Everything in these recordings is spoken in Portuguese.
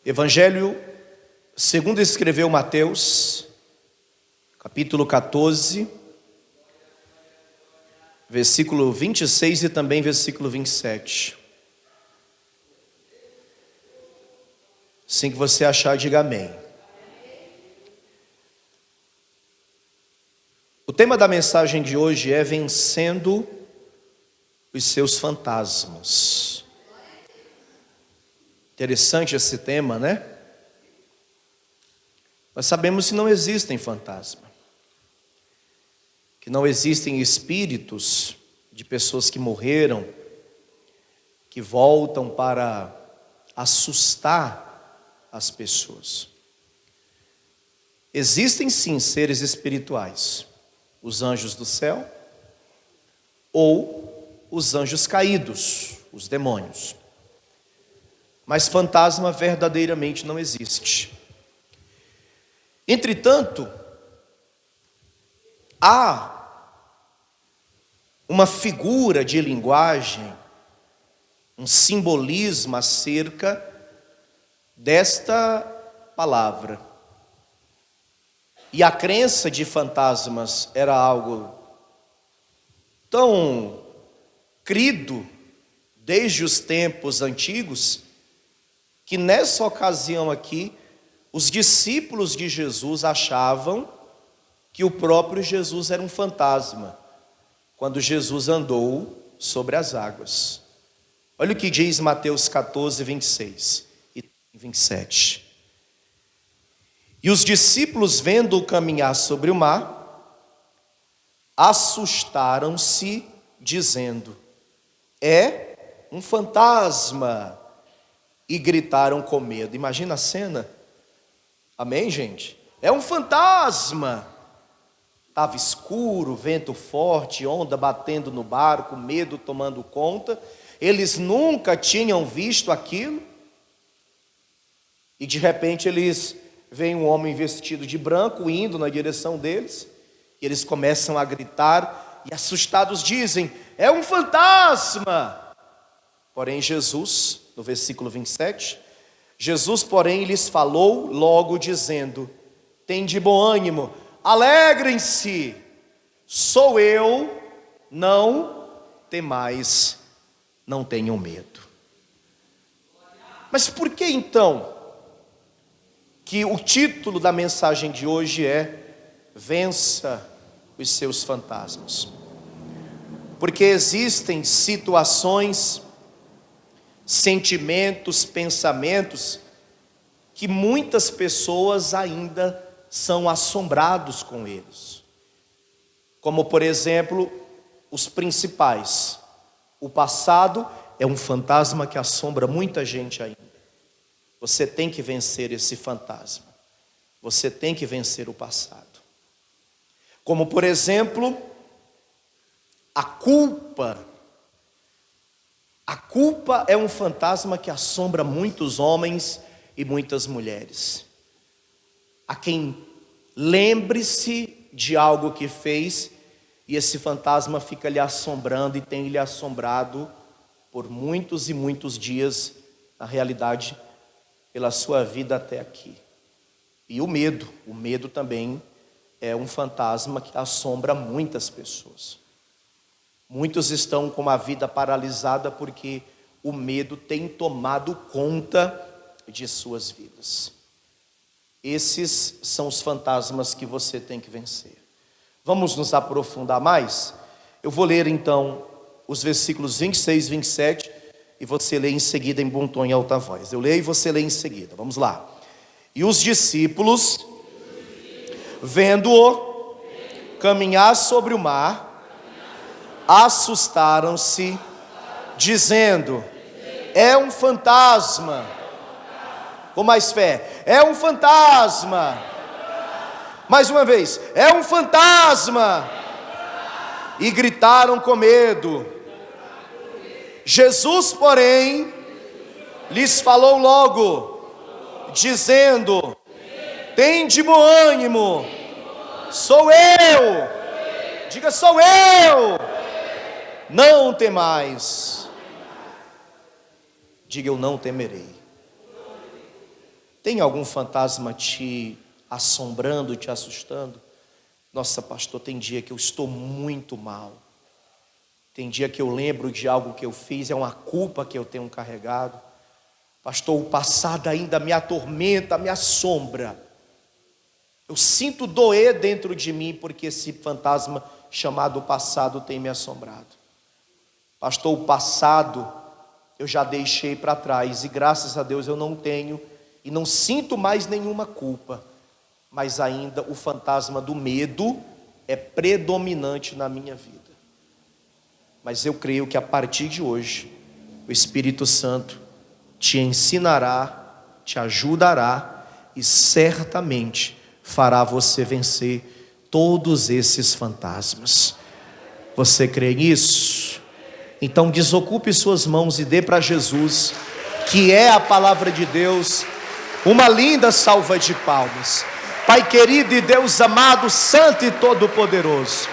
Evangelho segundo escreveu Mateus, capítulo 14, versículo 26 e também versículo 27. Assim que você achar, diga amém. O tema da mensagem de hoje é vencendo os seus fantasmas. Interessante esse tema, né? Nós sabemos que não existem fantasmas, que não existem espíritos de pessoas que morreram, que voltam para assustar as pessoas. Existem sim seres espirituais, os anjos do céu ou os anjos caídos, os demônios. Mas fantasma verdadeiramente não existe. Entretanto, há uma figura de linguagem, um simbolismo acerca desta palavra. E a crença de fantasmas era algo tão crido desde os tempos antigos, que nessa ocasião aqui, os discípulos de Jesus achavam que o próprio Jesus era um fantasma, quando Jesus andou sobre as águas. Olha o que diz Mateus 14, 26 e 27. E os discípulos, vendo-o caminhar sobre o mar, assustaram-se, dizendo: é um fantasma, e gritaram com medo. Imagina a cena. Amém, gente? É um fantasma. Estava escuro, vento forte, onda batendo no barco, medo tomando conta. Eles nunca tinham visto aquilo. E de repente eles veem um homem vestido de branco indo na direção deles. E eles começam a gritar e assustados dizem: é um fantasma. Porém Jesus, no versículo 27, Jesus, porém, lhes falou logo dizendo: tende bom ânimo, alegrem-se, sou eu, não temais, não tenham medo. Mas por que então que o título da mensagem de hoje é vença os seus fantasmas? Porque existem situações, sentimentos, pensamentos que muitas pessoas ainda são assombrados com eles. Como por exemplo, os principais. O passado é um fantasma que assombra muita gente ainda. Você tem que vencer esse fantasma. Você tem que vencer o passado. Como por exemplo, a culpa. A culpa é um fantasma que assombra muitos homens e muitas mulheres. A quem lembre-se de algo que fez e esse fantasma fica lhe assombrando e tem lhe assombrado por muitos e muitos dias, na realidade, pela sua vida até aqui. E o medo também é um fantasma que assombra muitas pessoas. Muitos estão com a vida paralisada porque o medo tem tomado conta de suas vidas. Esses são os fantasmas que você tem que vencer. Vamos nos aprofundar mais? Eu vou ler então os versículos 26 e 27 e você lê em seguida em bom tom e alta voz. Eu leio e você lê em seguida. Vamos lá. E os discípulos, vendo-o caminhar sobre o mar, assustaram-se, dizendo: é um fantasma. Com mais fé: é um fantasma. Mais uma vez: é um fantasma. E gritaram com medo. Jesus, porém, lhes falou logo, dizendo: tende bom ânimo, sou eu. Diga: sou eu. Não temais. Diga: eu não temerei. Tem algum fantasma te assombrando, te assustando? Nossa, pastor, tem dia que eu estou muito mal. Tem dia que eu lembro de algo que eu fiz, é uma culpa que eu tenho carregado. Pastor, o passado ainda me atormenta, me assombra. Eu sinto doer dentro de mim porque esse fantasma chamado passado tem me assombrado. Pastor, o passado eu já deixei para trás e graças a Deus eu não tenho e não sinto mais nenhuma culpa. Mas ainda o fantasma do medo é predominante na minha vida. Mas eu creio que a partir de hoje, o Espírito Santo te ensinará, te ajudará e certamente fará você vencer todos esses fantasmas. Você crê nisso? Então desocupe suas mãos e dê para Jesus, que é a palavra de Deus, uma linda salva de palmas. Pai querido e Deus amado, santo e todo-poderoso,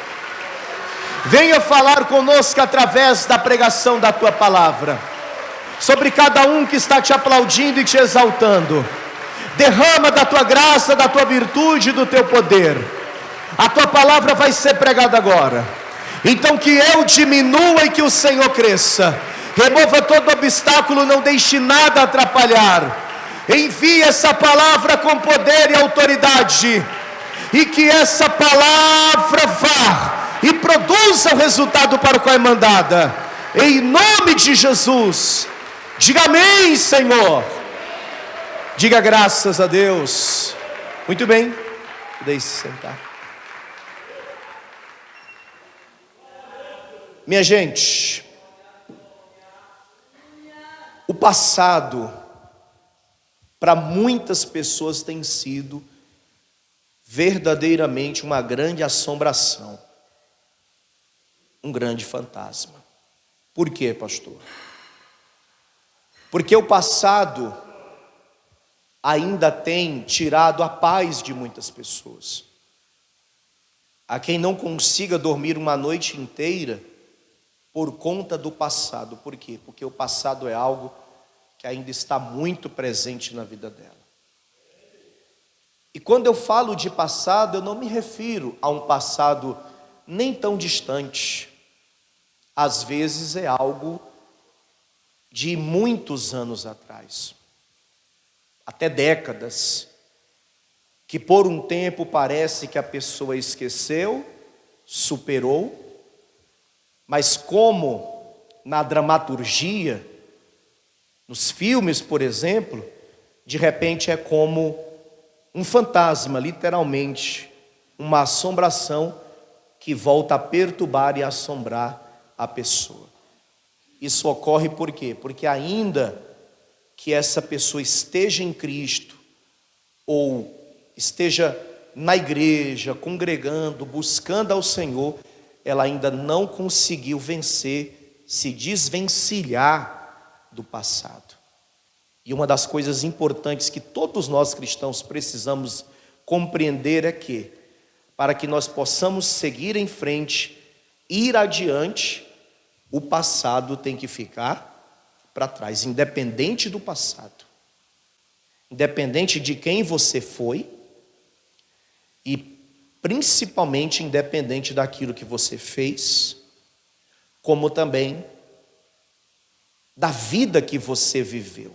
venha falar conosco através da pregação da Tua palavra, sobre cada um que está te aplaudindo e te exaltando. Derrama da Tua graça, da Tua virtude, do Teu poder. A Tua palavra vai ser pregada agora, então que eu diminua e que o Senhor cresça. Remova todo obstáculo, não deixe nada atrapalhar. Envie essa palavra com poder e autoridade, e que essa palavra vá e produza o resultado para o qual é mandada, em nome de Jesus. Diga amém, Senhor. Diga graças a Deus. Muito bem, deixe-se sentar. Minha gente, o passado para muitas pessoas tem sido verdadeiramente uma grande assombração, um grande fantasma. Por quê, pastor? Porque o passado ainda tem tirado a paz de muitas pessoas. Há quem não consiga dormir uma noite inteira por conta do passado. Por quê? Porque o passado é algo que ainda está muito presente na vida dela. E quando eu falo de passado, eu não me refiro a um passado nem tão distante. Às vezes é algo de muitos anos atrás, até décadas, que por um tempo parece que a pessoa esqueceu, superou, mas como na dramaturgia, nos filmes, por exemplo, de repente é como um fantasma, literalmente, uma assombração que volta a perturbar e assombrar a pessoa. Isso ocorre por quê? Porque ainda que essa pessoa esteja em Cristo, ou esteja na igreja, congregando, buscando ao Senhor, ela ainda não conseguiu vencer, se desvencilhar do passado. E uma das coisas importantes que todos nós cristãos precisamos compreender é que, para que nós possamos seguir em frente, ir adiante, o passado tem que ficar para trás, independente do passado, independente de quem você foi e principalmente independente daquilo que você fez, como também da vida que você viveu,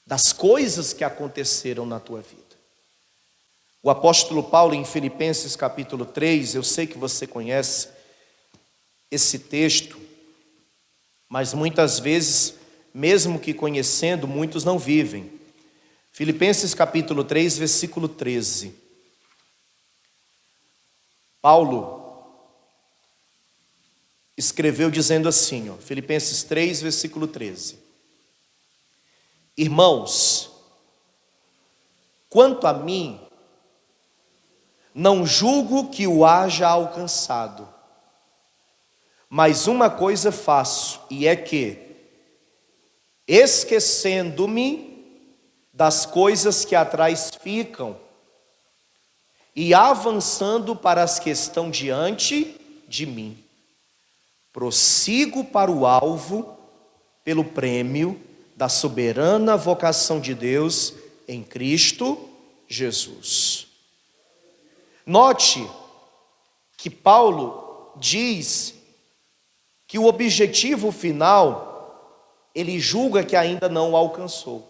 das coisas que aconteceram na tua vida. O apóstolo Paulo, em Filipenses capítulo 3, eu sei que você conhece esse texto, mas muitas vezes, mesmo que conhecendo, muitos não vivem. Filipenses capítulo 3, versículo 13. Paulo escreveu dizendo assim, Filipenses 3, versículo 13. Irmãos, quanto a mim, não julgo que o haja alcançado, mas uma coisa faço, e é que, esquecendo-me das coisas que atrás ficam, e avançando para as que estão diante de mim, prossigo para o alvo, pelo prêmio da soberana vocação de Deus em Cristo Jesus. Note que Paulo diz que o objetivo final, ele julga que ainda não o alcançou.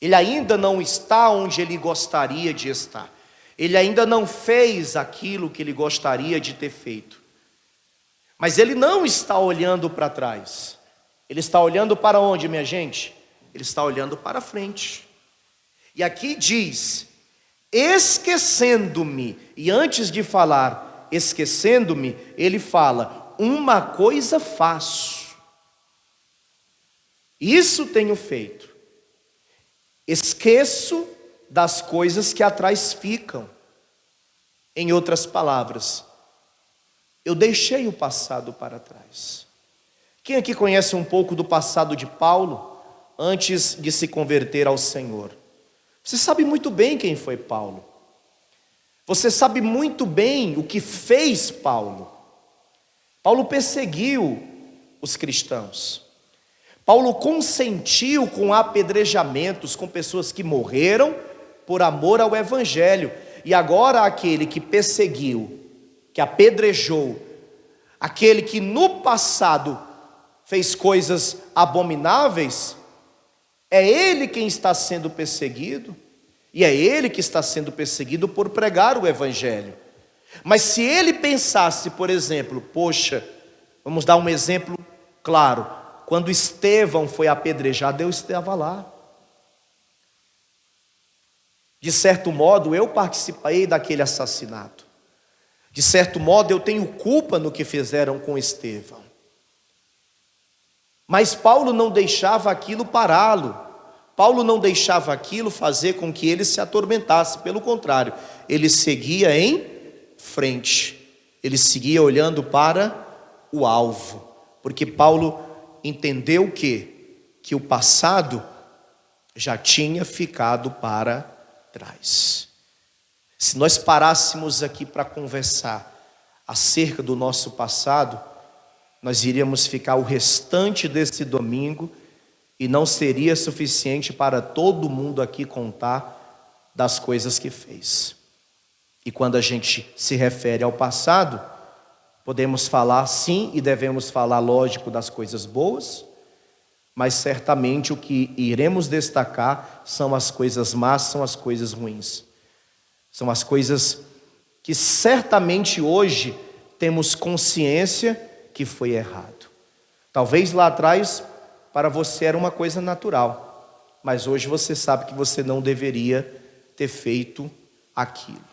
Ele ainda não está onde ele gostaria de estar. Ele ainda não fez aquilo que ele gostaria de ter feito. Mas ele não está olhando para trás. Ele está olhando para onde, minha gente? Ele está olhando para frente. E aqui diz, esquecendo-me. E antes de falar esquecendo-me, ele fala, uma coisa faço. Isso tenho feito. Esqueço das coisas que atrás ficam. Em outras palavras, eu deixei o passado para trás. Quem aqui conhece um pouco do passado de Paulo, antes de se converter ao Senhor? Você sabe muito bem quem foi Paulo. Você sabe muito bem o que fez Paulo. Paulo perseguiu os cristãos. Paulo consentiu com apedrejamentos, com pessoas que morreram por amor ao Evangelho. E agora aquele que perseguiu, que apedrejou, aquele que no passado fez coisas abomináveis, é ele quem está sendo perseguido. E é ele que está sendo perseguido por pregar o Evangelho. Mas se ele pensasse, por exemplo, poxa, vamos dar um exemplo claro. Quando Estevão foi apedrejado, eu estava lá. De certo modo, eu participei daquele assassinato. De certo modo, eu tenho culpa no que fizeram com Estevão. Mas Paulo não deixava aquilo pará-lo. Paulo não deixava aquilo fazer com que ele se atormentasse. Pelo contrário, ele seguia em frente. Ele seguia olhando para o alvo. Porque Paulo entendeu que o passado já tinha ficado para trás. Se nós parássemos aqui para conversar acerca do nosso passado, nós iríamos ficar o restante desse domingo e não seria suficiente para todo mundo aqui contar das coisas que fez. E quando a gente se refere ao passado, podemos falar sim e devemos falar, lógico, das coisas boas, mas certamente o que iremos destacar são as coisas más, são as coisas ruins. São as coisas que certamente hoje temos consciência que foi errado. Talvez lá atrás para você era uma coisa natural, mas hoje você sabe que você não deveria ter feito aquilo.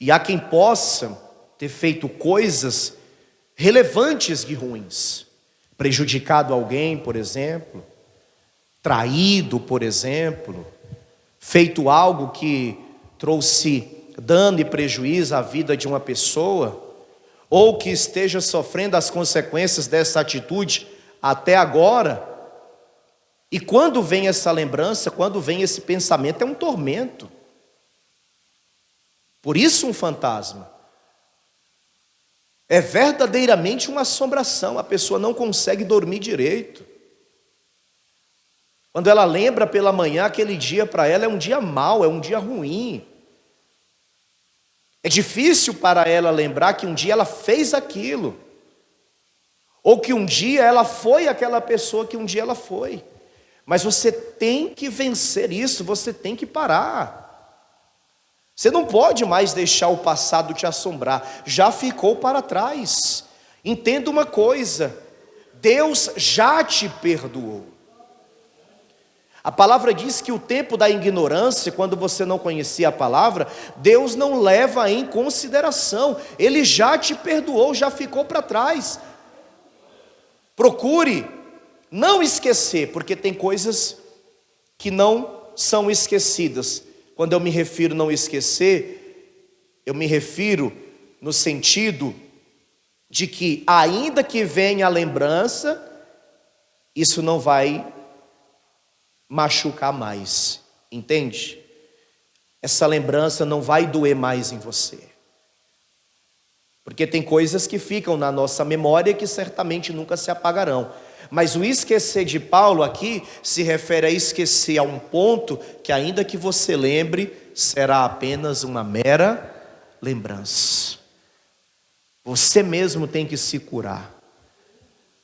E há quem possa ter feito coisas relevantes de ruins, prejudicado alguém, por exemplo, traído, por exemplo, feito algo que trouxe dano e prejuízo à vida de uma pessoa, ou que esteja sofrendo as consequências dessa atitude até agora. E quando vem essa lembrança, quando vem esse pensamento, é um tormento. Por isso um fantasma. É verdadeiramente uma assombração, a pessoa não consegue dormir direito. Quando ela lembra pela manhã, aquele dia para ela é um dia mau, é um dia ruim. É difícil para ela lembrar que um dia ela fez aquilo, ou que um dia ela foi aquela pessoa que um dia ela foi. Mas você tem que vencer isso, você tem que parar. Você não pode mais deixar o passado te assombrar, já ficou para trás. Entenda uma coisa, Deus já te perdoou. A palavra diz que o tempo da ignorância, quando você não conhecia a palavra, Deus não leva em consideração. Ele já te perdoou, já ficou para trás. Procure não esquecer, porque tem coisas que não são esquecidas. Quando eu me refiro a não esquecer, eu me refiro no sentido de que, ainda que venha a lembrança, isso não vai machucar mais, entende? Essa lembrança não vai doer mais em você. Porque tem coisas que ficam na nossa memória que certamente nunca se apagarão. Mas o esquecer de Paulo aqui se refere a esquecer a um ponto que, ainda que você lembre, será apenas uma mera lembrança. Você mesmo tem que se curar.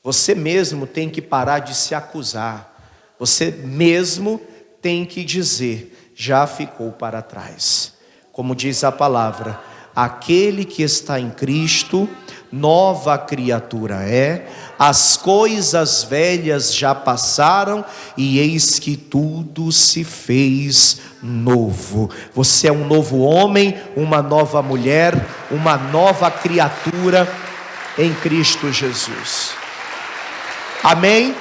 Você mesmo tem que parar de se acusar. Você mesmo tem que dizer: já ficou para trás. Como diz a palavra, aquele que está em Cristo, nova criatura é, as coisas velhas já passaram e eis que tudo se fez novo. Você é um novo homem, uma nova mulher, uma nova criatura em Cristo Jesus. Amém?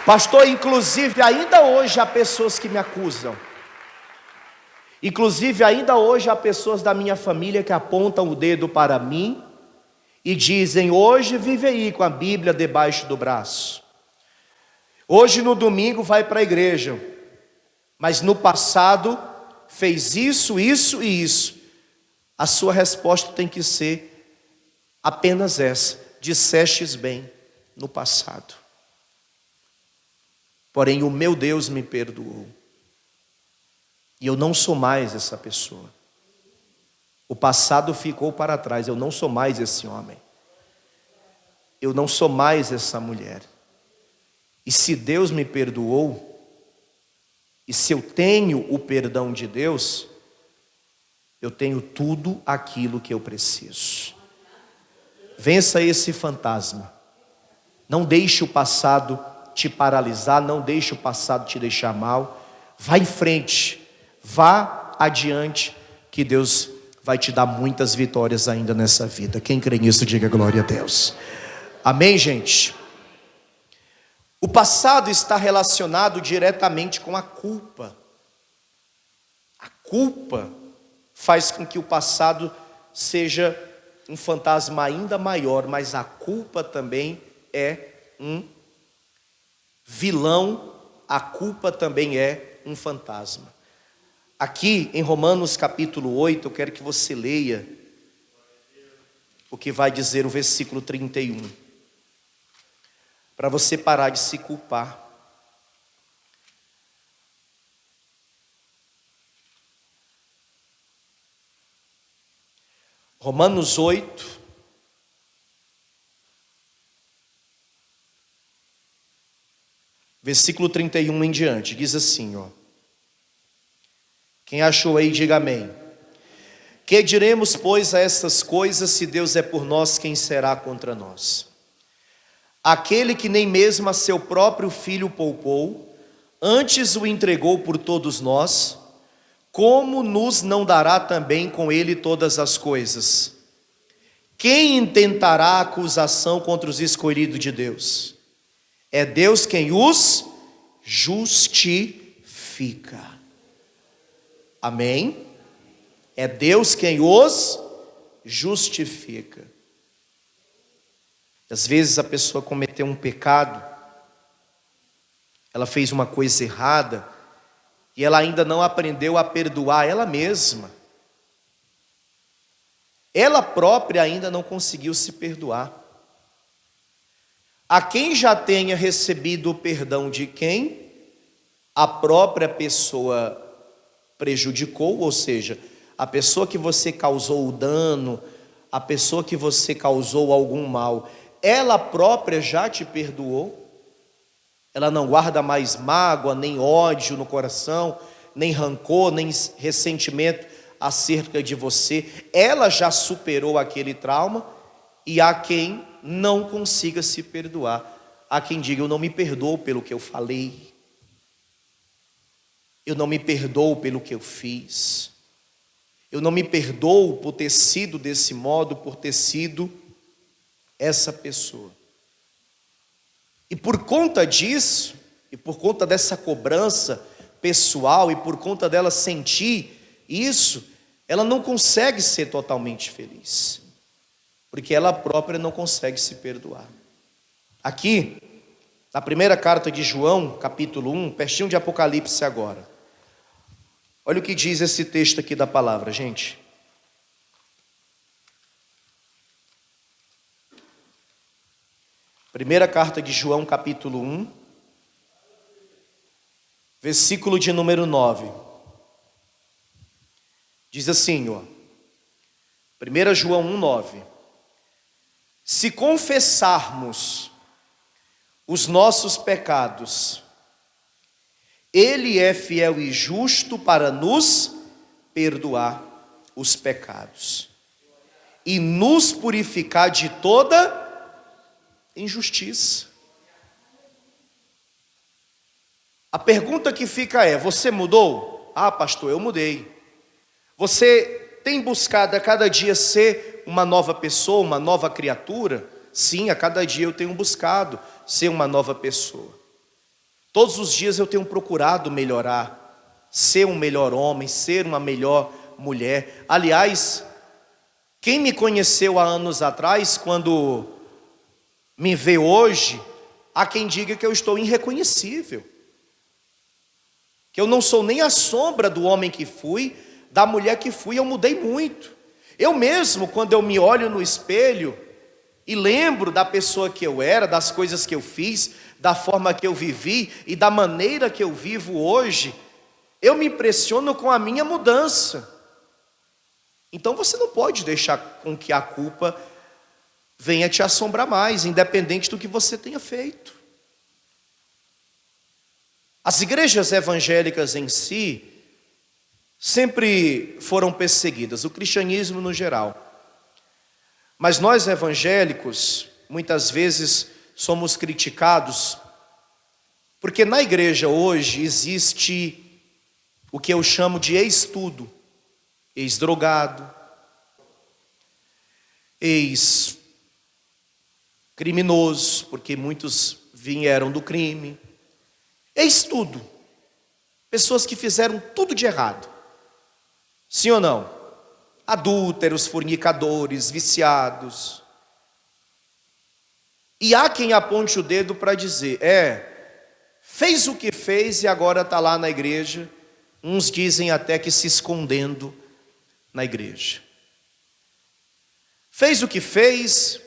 Pastor, inclusive ainda hoje há pessoas que me acusam. Inclusive ainda hoje há pessoas da minha família que apontam o dedo para mim e dizem: hoje vive aí com a Bíblia debaixo do braço. Hoje no domingo vai para a igreja, mas no passado fez isso, isso e isso. A sua resposta tem que ser apenas essa: dissestes bem no passado, porém o meu Deus me perdoou. E eu não sou mais essa pessoa. O passado ficou para trás. Eu não sou mais esse homem. Eu não sou mais essa mulher. E se Deus me perdoou, e se eu tenho o perdão de Deus, eu tenho tudo aquilo que eu preciso. Vença esse fantasma. Não deixe o passado te paralisar. Não deixe o passado te deixar mal. Vá em frente. Vá adiante, que Deus vai te dar muitas vitórias ainda nessa vida. Quem crê nisso, diga glória a Deus. Amém, gente? O passado está relacionado diretamente com a culpa. A culpa faz com que o passado seja um fantasma ainda maior, mas a culpa também é um vilão, a culpa também é um fantasma. Aqui em Romanos capítulo 8, eu quero que você leia o que vai dizer o versículo 31. Para você parar de se culpar. Romanos 8, versículo 31 em diante, diz assim, ó. Quem achou aí, diga amém. Que diremos, pois, a estas coisas? Se Deus é por nós, quem será contra nós? Aquele que nem mesmo a seu próprio filho poupou, antes o entregou por todos nós, como nos não dará também com ele todas as coisas? Quem intentará acusação contra os escolhidos de Deus? É Deus quem os justifica. Amém? É Deus quem os justifica. Às vezes a pessoa cometeu um pecado, ela fez uma coisa errada, e ela ainda não aprendeu a perdoar ela mesma. Ela própria ainda não conseguiu se perdoar. A quem já tenha recebido o perdão de quem a própria pessoa prejudicou, ou seja, a pessoa que você causou o dano, a pessoa que você causou algum mal, ela própria já te perdoou. Ela não guarda mais mágoa, nem ódio no coração, nem rancor, nem ressentimento acerca de você. Ela já superou aquele trauma. E há quem não consiga se perdoar. Há quem diga: eu não me perdoo pelo que eu falei, eu não me perdoo pelo que eu fiz, eu não me perdoo por ter sido desse modo, por ter sido essa pessoa. E por conta disso, e por conta dessa cobrança pessoal, e por conta dela sentir isso, ela não consegue ser totalmente feliz, porque ela própria não consegue se perdoar. Aqui, na primeira carta de João, capítulo 1, pertinho de Apocalipse agora. Olha o que diz esse texto aqui da palavra, gente. Primeira carta de João, capítulo 1, versículo de número 9. Diz assim, ó. 1 João 1, 9. Se confessarmos os nossos pecados, Ele é fiel e justo para nos perdoar os pecados e nos purificar de toda injustiça. A pergunta que fica é: você mudou? Ah, pastor, eu mudei. Você tem buscado a cada dia ser uma nova pessoa, uma nova criatura? Sim, a cada dia eu tenho buscado ser uma nova pessoa. Todos os dias eu tenho procurado melhorar, ser um melhor homem, ser uma melhor mulher. Aliás, quem me conheceu há anos atrás, quando me vê hoje, há quem diga que eu estou irreconhecível, que eu não sou nem a sombra do homem que fui, da mulher que fui. Eu mudei muito. Eu mesmo, quando eu me olho no espelho e lembro da pessoa que eu era, das coisas que eu fiz, da forma que eu vivi e da maneira que eu vivo hoje, eu me impressiono com a minha mudança. Então você não pode deixar com que a culpa venha te assombrar mais, independente do que você tenha feito. As igrejas evangélicas em si sempre foram perseguidas, o cristianismo no geral. Mas nós evangélicos, muitas vezes, somos criticados, porque na igreja hoje existe o que eu chamo de ex-tudo, ex-drogado, ex-criminoso, porque muitos vieram do crime, ex-tudo, pessoas que fizeram tudo de errado. Sim ou não? Adúlteros, fornicadores, viciados. E há quem aponte o dedo para dizer: fez o que fez e agora está lá na igreja. Uns dizem até que se escondendo na igreja. Fez o que fez,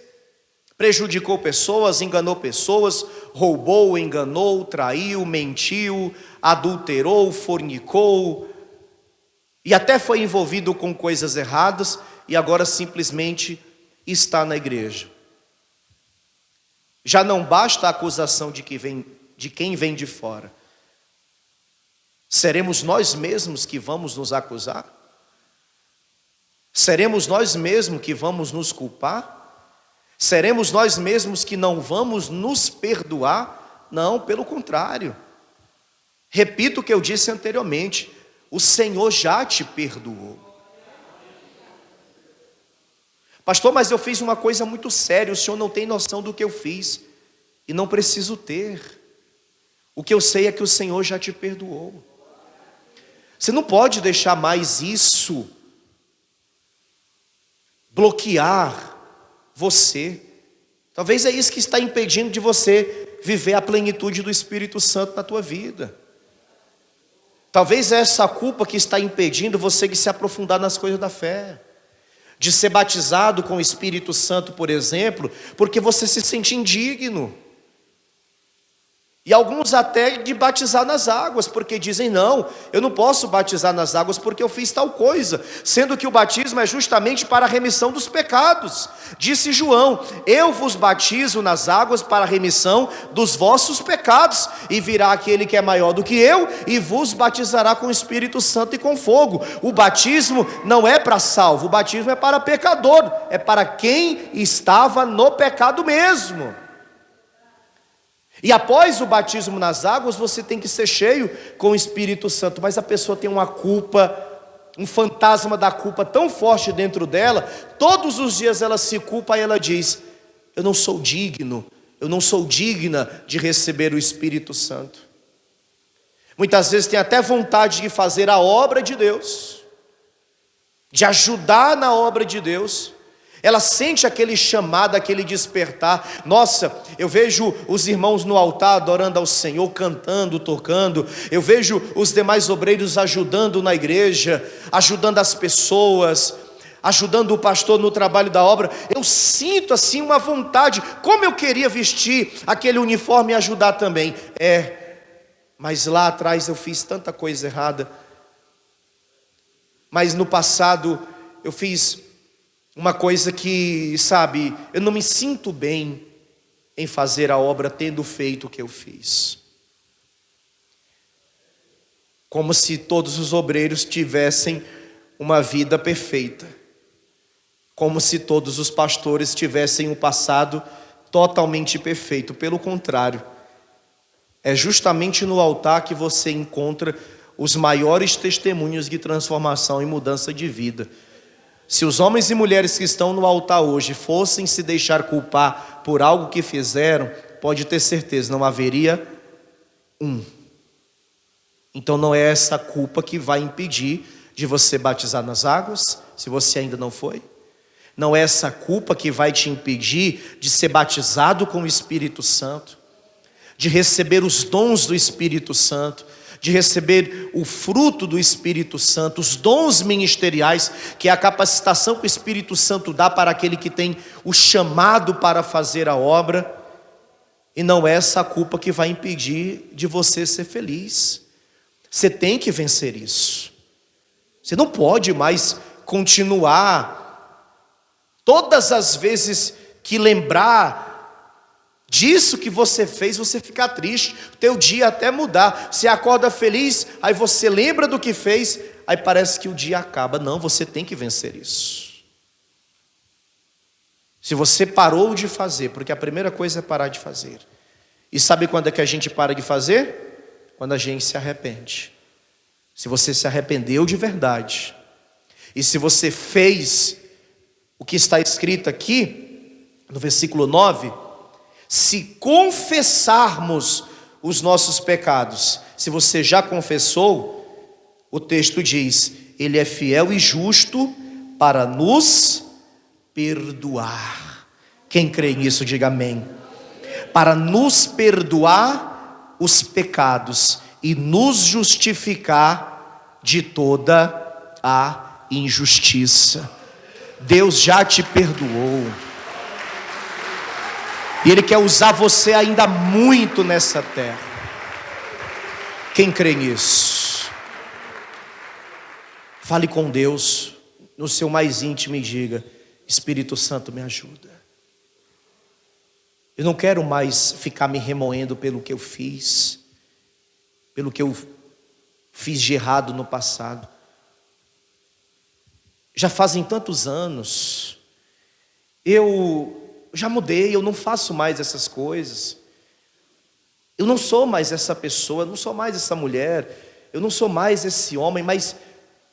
prejudicou pessoas, enganou pessoas, roubou, enganou, traiu, mentiu, adulterou, fornicou, e até foi envolvido com coisas erradas, e agora simplesmente está na igreja. Já não basta a acusação de quem vem de fora. Seremos nós mesmos que vamos nos acusar? Seremos nós mesmos que vamos nos culpar? Seremos nós mesmos que não vamos nos perdoar? Não, pelo contrário. Repito o que eu disse anteriormente: o Senhor já te perdoou. Pastor, mas eu fiz uma coisa muito séria, o senhor não tem noção do que eu fiz. E não preciso ter. O que eu sei é que o Senhor já te perdoou. Você não pode deixar mais isso bloquear você. Talvez é isso que está impedindo de você viver a plenitude do Espírito Santo na tua vida. Talvez é essa culpa que está impedindo você de se aprofundar nas coisas da fé, de ser batizado com o Espírito Santo, por exemplo, porque você se sente indigno. E alguns até de batizar nas águas, porque dizem: não, eu não posso batizar nas águas porque eu fiz tal coisa, sendo que o batismo é justamente para a remissão dos pecados. Disse João: eu vos batizo nas águas para a remissão dos vossos pecados, e virá aquele que é maior do que eu, e vos batizará com o Espírito Santo e com fogo. O batismo não é para salvo, o batismo é para pecador, é para quem estava no pecado mesmo. E após o batismo nas águas, você tem que ser cheio com o Espírito Santo. Mas a pessoa tem uma culpa, um fantasma da culpa tão forte dentro dela. Todos os dias ela se culpa e ela diz: eu não sou digno, eu não sou digna de receber o Espírito Santo. Muitas vezes tem até vontade de fazer a obra de Deus, de ajudar na obra de Deus. Ela sente aquele chamado, aquele despertar. Nossa, eu vejo os irmãos no altar adorando ao Senhor, cantando, tocando. Eu vejo os demais obreiros ajudando na igreja, ajudando as pessoas, ajudando o pastor no trabalho da obra, eu sinto assim uma vontade, como eu queria vestir aquele uniforme e ajudar também. Mas lá atrás eu fiz tanta coisa errada. Mas no passado eu fiz uma coisa que, sabe, eu não me sinto bem em fazer a obra tendo feito o que eu fiz. Como se todos os obreiros tivessem uma vida perfeita. Como se todos os pastores tivessem um passado totalmente perfeito. Pelo contrário, é justamente no altar que você encontra os maiores testemunhos de transformação e mudança de vida. Se os homens e mulheres que estão no altar hoje fossem se deixar culpar por algo que fizeram, pode ter certeza, não haveria um. Então não é essa culpa que vai impedir de você batizar nas águas, se você ainda não foi. Não é essa culpa que vai te impedir de ser batizado com o Espírito Santo, de receber os dons do Espírito Santo, de receber o fruto do Espírito Santo, os dons ministeriais, que é a capacitação que o Espírito Santo dá para aquele que tem o chamado para fazer a obra. E não é essa culpa que vai impedir de você ser feliz. Você tem que vencer isso. Você não pode mais continuar, todas as vezes que lembrar disso que você fez, você ficar triste, o teu dia até mudar. Você acorda feliz, aí você lembra do que fez, aí parece que o dia acaba. Não, você tem que vencer isso. Se você parou de fazer, porque a primeira coisa é parar de fazer. E sabe quando é que a gente para de fazer? Quando a gente se arrepende. Se você se arrependeu de verdade, e se você fez o que está escrito aqui, no versículo 9, se confessarmos os nossos pecados, se você já confessou, o texto diz, Ele é fiel e justo para nos perdoar. Quem crê nisso, diga amém. Para nos perdoar os pecados e nos justificar de toda a injustiça. Deus já te perdoou. E Ele quer usar você ainda muito nessa terra. Quem crê nisso? Fale com Deus no seu mais íntimo e diga, Espírito Santo, me ajuda. Eu não quero mais ficar me remoendo pelo que eu fiz, pelo que eu fiz de errado no passado. Já fazem tantos anos, eu já mudei, eu não faço mais essas coisas. Eu não sou mais essa pessoa, eu não sou mais essa mulher, eu não sou mais esse homem, mas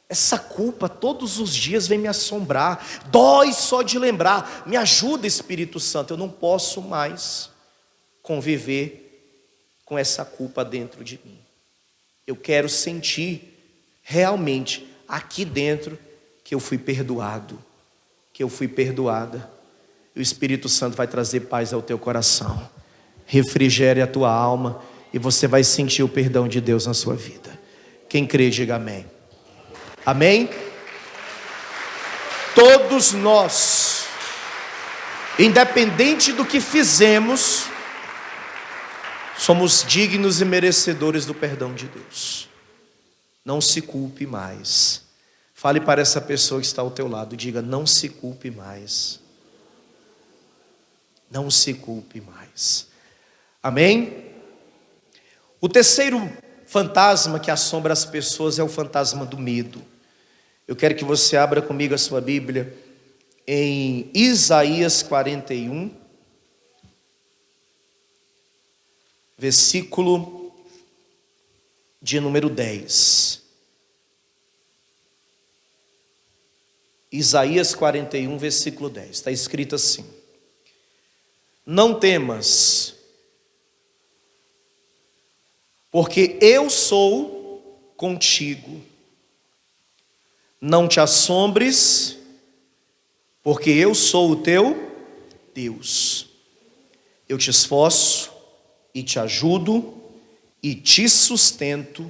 essa culpa todos os dias vem me assombrar, dói só de lembrar. Me ajuda, Espírito Santo, eu não posso mais conviver com essa culpa dentro de mim. Eu quero sentir realmente aqui dentro que eu fui perdoado, que eu fui perdoada. E o Espírito Santo vai trazer paz ao teu coração, refrigere a tua alma, e você vai sentir o perdão de Deus na sua vida. Quem crê, diga amém. Amém? Todos nós, independente do que fizemos, somos dignos e merecedores do perdão de Deus. Não se culpe mais. Fale para essa pessoa que está ao teu lado, diga, não se culpe mais. Não se culpe mais. Amém? O terceiro fantasma que assombra as pessoas é o fantasma do medo. Eu quero que você abra comigo a sua Bíblia em Isaías 41, versículo de número 10. Isaías 41, versículo 10. Está escrito assim: não temas, porque eu sou contigo. Não te assombres, porque eu sou o teu Deus. Eu te esforço e te ajudo e te sustento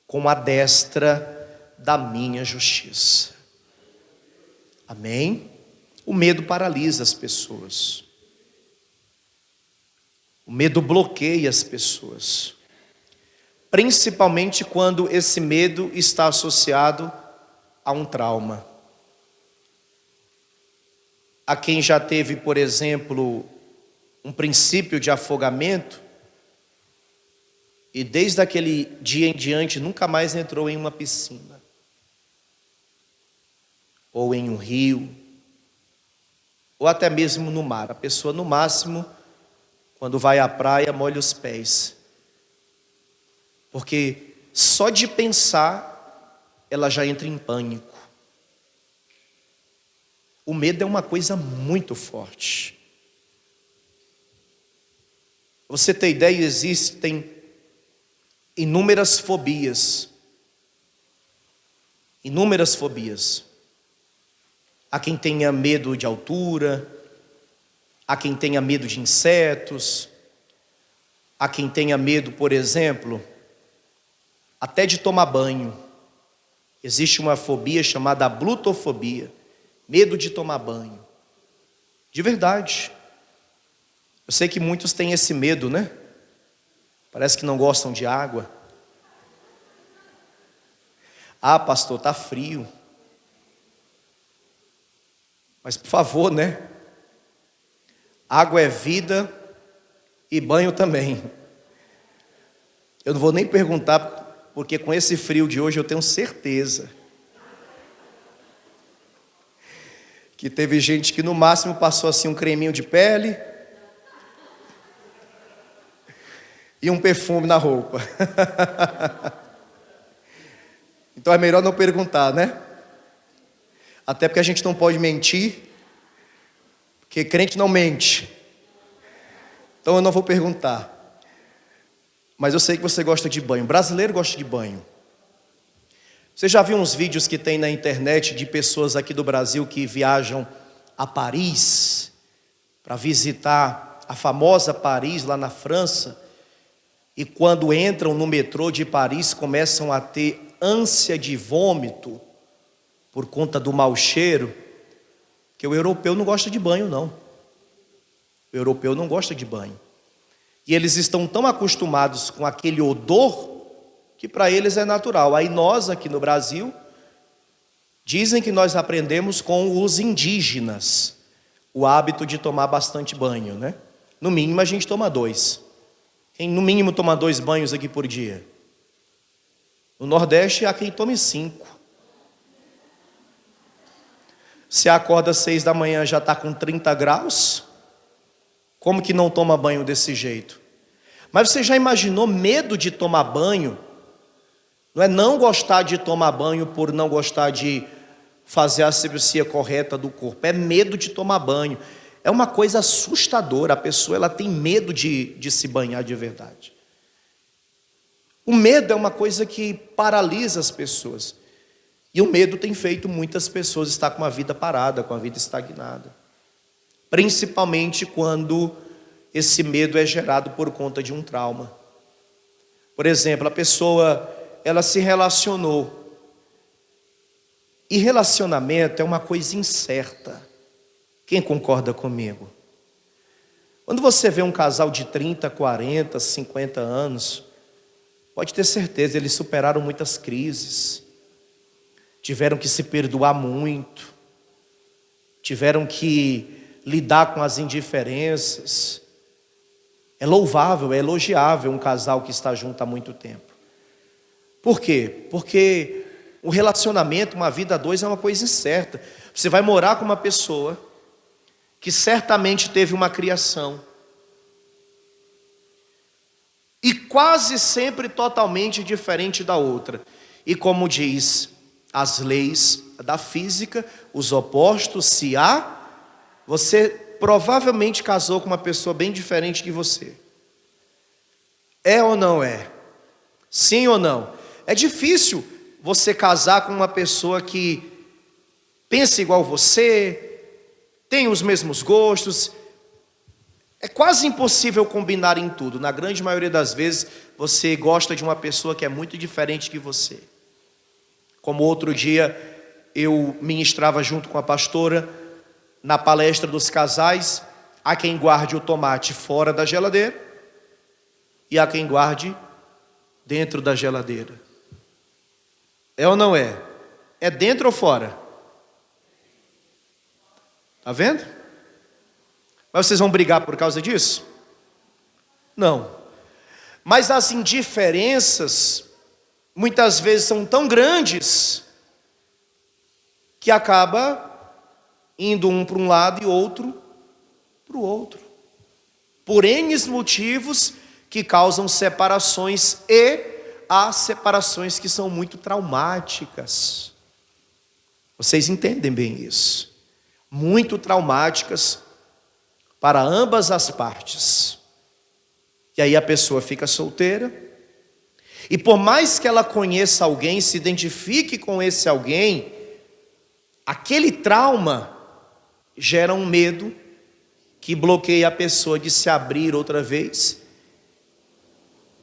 com a destra da minha justiça. Amém? O medo paralisa as pessoas. O medo bloqueia as pessoas. Principalmente quando esse medo está associado a um trauma. A quem já teve, por exemplo, um princípio de afogamento, e desde aquele dia em diante nunca mais entrou em uma piscina, ou em um rio, ou até mesmo no mar. A pessoa, no máximo, quando vai à praia, molha os pés. Porque só de pensar, ela já entra em pânico. O medo é uma coisa muito forte. Pra você ter ideia, existem inúmeras fobias. Inúmeras fobias. Há quem tenha medo de altura, há quem tenha medo de insetos, há quem tenha medo, por exemplo, até de tomar banho. Existe uma fobia chamada glutofobia, medo de tomar banho. De verdade. Eu sei que muitos têm esse medo, né? Parece que não gostam de água. Ah, pastor, está frio. Mas por favor, né? Água é vida e banho também. Eu não vou nem perguntar, porque com esse frio de hoje eu tenho certeza que teve gente que no máximo passou assim um creminho de pele e um perfume na roupa. Então é melhor não perguntar, né? Até porque a gente não pode mentir, porque crente não mente. Então eu não vou perguntar. Mas eu sei que você gosta de banho. Brasileiro gosta de banho. Você já viu uns vídeos que tem na internet de pessoas aqui do Brasil que viajam a Paris para visitar a famosa Paris lá na França, e quando entram no metrô de Paris começam a ter ânsia de vômito por conta do mau cheiro? Que o europeu não gosta de banho, não. O europeu não gosta de banho. E eles estão tão acostumados com aquele odor que para eles é natural. Aí nós aqui no Brasil, dizem que nós aprendemos com os indígenas o hábito de tomar bastante banho, né? No mínimo a gente toma 2. Quem no mínimo toma 2 banhos aqui por dia? No Nordeste há quem tome 5. Se acorda às 6 da manhã já está com 30 graus, como que não toma banho desse jeito? Mas você já imaginou medo de tomar banho? Não é não gostar de tomar banho por não gostar de fazer a asepsia correta do corpo. É medo de tomar banho. É uma coisa assustadora. A pessoa ela tem medo de se banhar de verdade. O medo é uma coisa que paralisa as pessoas. E o medo tem feito muitas pessoas estar com a vida parada, com a vida estagnada. Principalmente quando esse medo é gerado por conta de um trauma. Por exemplo, a pessoa ela se relacionou. E relacionamento é uma coisa incerta. Quem concorda comigo? Quando você vê um casal de 30, 40, 50 anos, pode ter certeza, eles superaram muitas crises. Tiveram que se perdoar muito. Tiveram que lidar com as indiferenças. É louvável, é elogiável um casal que está junto há muito tempo. Por quê? Porque o relacionamento, uma vida a 2 é uma coisa incerta. Você vai morar com uma pessoa que certamente teve uma criação e quase sempre totalmente diferente da outra. E como diz as leis da física, os opostos se há. Você provavelmente casou com uma pessoa bem diferente de você. É ou não é? Sim ou não? É difícil você casar com uma pessoa que pensa igual você, tem os mesmos gostos. É quase impossível combinar em tudo. Na grande maioria das vezes, você gosta de uma pessoa que é muito diferente de você. Como outro dia, eu ministrava junto com a pastora na palestra dos casais: há quem guarde o tomate fora da geladeira e há quem guarde dentro da geladeira. É ou não é? É dentro ou fora? Está vendo? Mas vocês vão brigar por causa disso? Não. Mas as indiferenças muitas vezes são tão grandes que acaba indo um para um lado e outro para o outro, por N motivos que causam separações, e há separações que são muito traumáticas. Vocês entendem bem isso? Muito traumáticas para ambas as partes. E aí a pessoa fica solteira, e por mais que ela conheça alguém, se identifique com esse alguém, aquele trauma gera um medo que bloqueia a pessoa de se abrir outra vez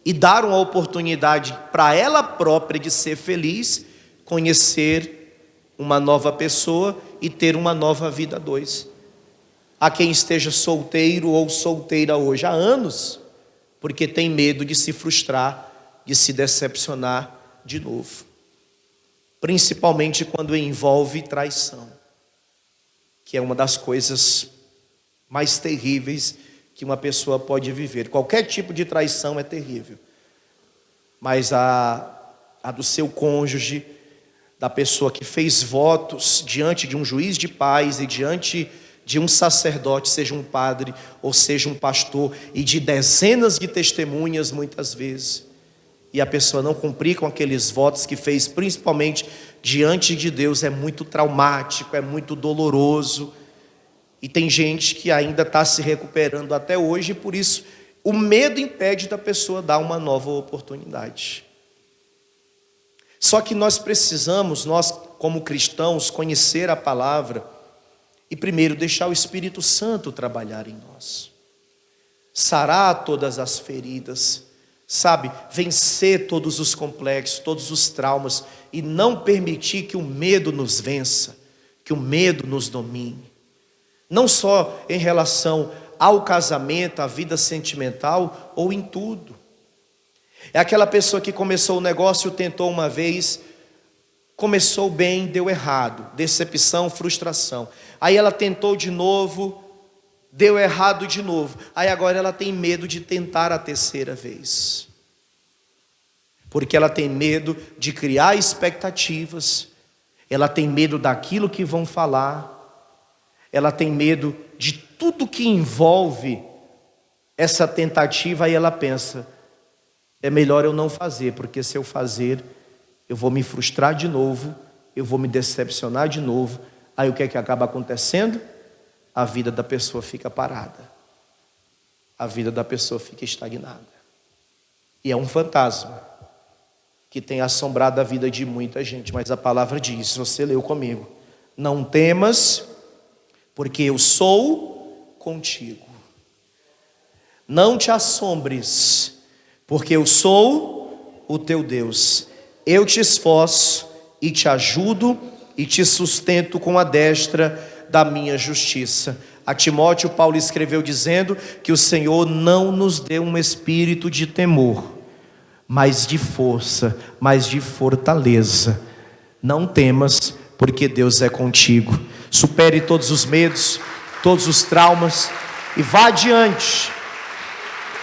e dar uma oportunidade para ela própria de ser feliz, conhecer uma nova pessoa e ter uma nova vida a dois. Há quem esteja solteiro ou solteira hoje há anos, porque tem medo de se frustrar, de se decepcionar de novo. Principalmente quando envolve traição, que é uma das coisas mais terríveis que uma pessoa pode viver. Qualquer tipo de traição é terrível, mas a do seu cônjuge, da pessoa que fez votos diante de um juiz de paz e diante de um sacerdote, seja um padre ou seja um pastor, e de dezenas de testemunhas muitas vezes, e a pessoa não cumprir com aqueles votos que fez, principalmente diante de Deus, é muito traumático, é muito doloroso. E tem gente que ainda está se recuperando até hoje, e por isso o medo impede da pessoa dar uma nova oportunidade. Só que nós precisamos, nós como cristãos, conhecer a palavra e primeiro deixar o Espírito Santo trabalhar em nós, sarar todas as feridas, sabe, vencer todos os complexos, todos os traumas, e não permitir que o medo nos vença, que o medo nos domine. Não só em relação ao casamento, à vida sentimental, ou em tudo. É aquela pessoa que começou o negócio, tentou uma vez, começou bem, deu errado, decepção, frustração. Aí ela tentou de novo, deu errado de novo. Aí agora ela tem medo de tentar a terceira vez, porque ela tem medo de criar expectativas, ela tem medo daquilo que vão falar, ela tem medo de tudo que envolve essa tentativa, e ela pensa: é melhor eu não fazer, porque se eu fazer, eu vou me frustrar de novo, eu vou me decepcionar de novo. Aí o que é que acaba acontecendo? A vida da pessoa fica parada, a vida da pessoa fica estagnada, e é um fantasma que tem assombrado a vida de muita gente. Mas a palavra diz, você leu comigo: não temas, porque eu sou contigo. Não te assombres, porque eu sou o teu Deus. Eu te esforço e te ajudo e te sustento com a destra da minha justiça. A Timóteo, Paulo escreveu dizendo que o Senhor não nos deu um espírito de temor, mas de força, mas de fortaleza. Não temas, porque Deus é contigo. Supere todos os medos, todos os traumas, e vá adiante.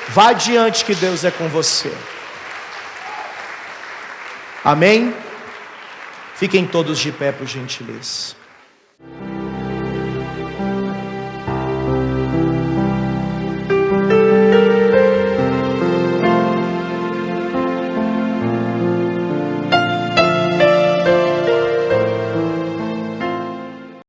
Vá adiante, que Deus é com você. Amém? Fiquem todos de pé, por gentileza.